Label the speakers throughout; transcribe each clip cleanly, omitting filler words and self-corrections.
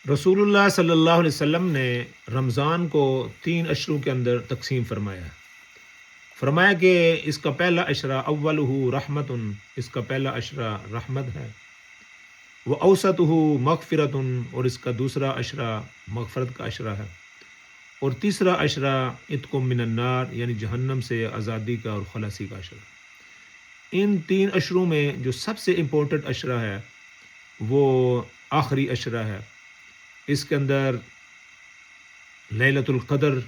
Speaker 1: رسول اللہ صلی اللہ علیہ وسلم نے رمضان کو 3 اشروں کے اندر تقسیم فرمایا. فرمایا کہ اس کا پہلا اشرہ اولہ رحمت، اس کا پہلا اشرہ رحمت ہے، وہ اوسطہ مغفرت، اور اس کا دوسرا اشرہ مغفرت کا اشرہ ہے، اور تیسرا اشرہ عتق من النار یعنی جہنم سے آزادی کا اور خلاصی کا اشرہ. ان 3 اشروں میں جو سب سے امپورٹنٹ اشرہ ہے وہ آخری اشرہ ہے. اس کے اندر لیلۃ القدر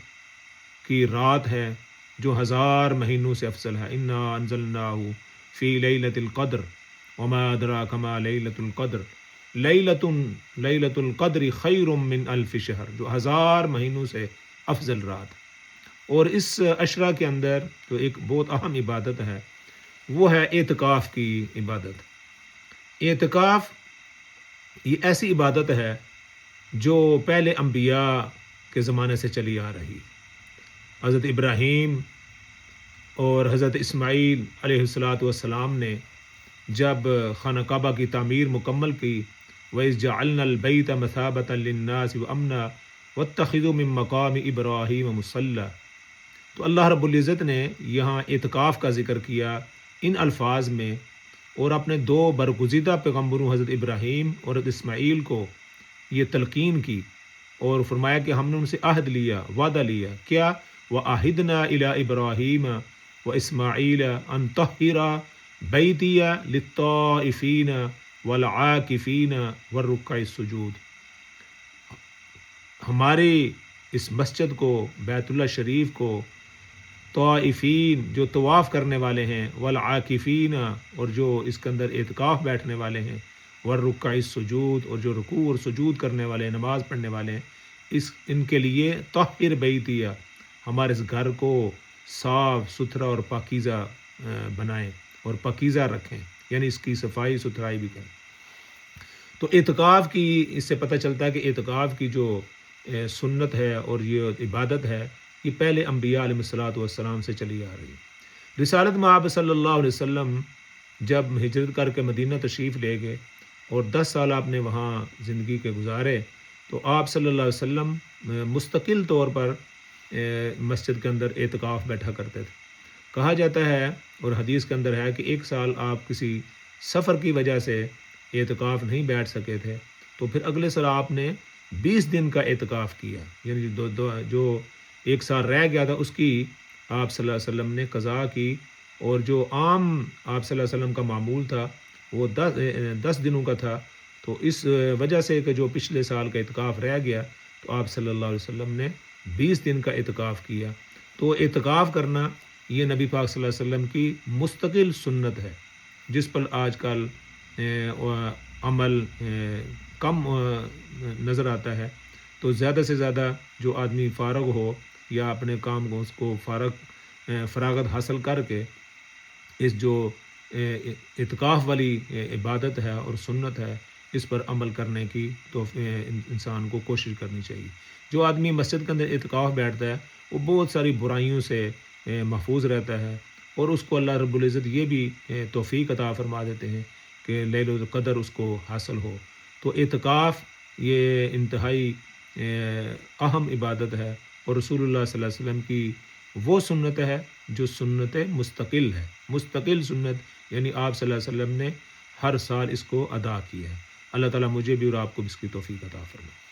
Speaker 1: کی رات ہے جو 1000 مہینوں سے افضل ہے. انا انزلناہ فی لیلۃ القدر وما ادراک ما لیلۃ القدر لیلۃ القدر خیر من الف شہر، جو 1000 مہینوں سے افضل رات. اور اس اشرہ کے اندر جو ایک بہت اہم عبادت ہے وہ ہے اعتکاف کی عبادت. اعتکاف یہ ایسی عبادت ہے جو پہلے انبیاء کے زمانے سے چلی آ رہی. حضرت ابراہیم اور حضرت اسماعیل علیہ السلام نے جب خانہ کعبہ کی تعمیر مکمل کی، وَإِذْ جَعَلْنَا الْبَيْتَ مَثَابَةً لِلنَّاسِ وَأَمْنًا وَاتَّخِذُوا مِن مَّقَامِ إِبْرَاهِيمَ مُصَلًّى. تو اللہ رب العزت نے یہاں اعتکاف کا ذکر کیا ان الفاظ میں، اور اپنے 2 برگزیدہ پیغمبروں حضرت ابراہیم اور حضرت اسماعیل کو یہ تلقین کی اور فرمایا کہ ہم نے ان سے عہد لیا، وعدہ لیا. کیا؟ وَعَهِدْنَا إِلَىٰ إِبْرَاهِيمَ وَإِسْمَاعِيلَ أَن طَهِّرَ بَيْتِيَ لِلطَّائِفِينَ وَالْعَاكِفِينَ وَالرُّكَّعِ السُّجُودِ. ہماری اس مسجد کو، بیت اللہ شریف کو، طائفین جو طواف کرنے والے ہیں، والعاکفین اور جو اس کے اندر اعتکاف بیٹھنے والے ہیں، والرکع السجود اور جو رکوع اور سجود کرنے والے ہیں، نماز پڑھنے والے ہیں، ان کے لیے طہر بیتیہ، ہمارے اس گھر کو صاف ستھرا اور پاکیزہ بنائیں اور پاکیزہ رکھیں، یعنی اس کی صفائی ستھرائی بھی کریں. تو اعتکاف کی اس سے پتہ چلتا ہے کہ اعتکاف کی جو سنت ہے اور یہ عبادت ہے یہ پہلے انبیاء علیہ الصلوۃ والسلام سے چلی آ رہی. رسالت میں آپ صلی اللہ علیہ وسلم جب ہجرت کر کے مدینہ تشریف لے گئے اور 10 سال آپ نے وہاں زندگی کے گزارے، تو آپ صلی اللہ علیہ وسلم مستقل طور پر مسجد کے اندر اعتکاف بیٹھا کرتے تھے. کہا جاتا ہے اور حدیث کے اندر ہے کہ 1 سال آپ کسی سفر کی وجہ سے اعتکاف نہیں بیٹھ سکے تھے، تو پھر اگلے سال آپ نے 20 دن کا اعتکاف کیا، یعنی جو 1 سال رہ گیا تھا اس کی آپ صلی اللہ علیہ وسلم نے قضا کی. اور جو عام آپ صلی اللہ علیہ وسلم کا معمول تھا وہ 10 دنوں کا تھا، تو اس وجہ سے کہ جو پچھلے سال کا اعتکاف رہ گیا تو آپ صلی اللہ علیہ وسلم نے 20 دن کا اعتکاف کیا. تو اعتکاف کرنا یہ نبی پاک صلی اللہ علیہ وسلم کی مستقل سنت ہے، جس پر آج کل عمل کم نظر آتا ہے. تو زیادہ سے زیادہ جو آدمی فارغ ہو یا اپنے کام کو اس کو فراغت حاصل کر کے اس جو اعتکاف والی عبادت ہے اور سنت ہے اس پر عمل کرنے کی تو انسان کو کوشش کرنی چاہیے. جو آدمی مسجد کے اندر اعتکاف بیٹھتا ہے وہ بہت ساری برائیوں سے محفوظ رہتا ہے، اور اس کو اللہ رب العزت یہ بھی توفیق عطا فرما دیتے ہیں کہ لیلۃ القدر اس کو حاصل ہو. تو اعتکاف یہ انتہائی اہم عبادت ہے، اور رسول اللہ صلی اللہ علیہ وسلم کی وہ سنت ہے جو سنت مستقل ہے. مستقل سنت یعنی آپ صلی اللہ علیہ وسلم نے ہر سال اس کو ادا کیا ہے. اللہ تعالیٰ مجھے بھی اور آپ کو بھی اس کی توفیق عطا فرمائے.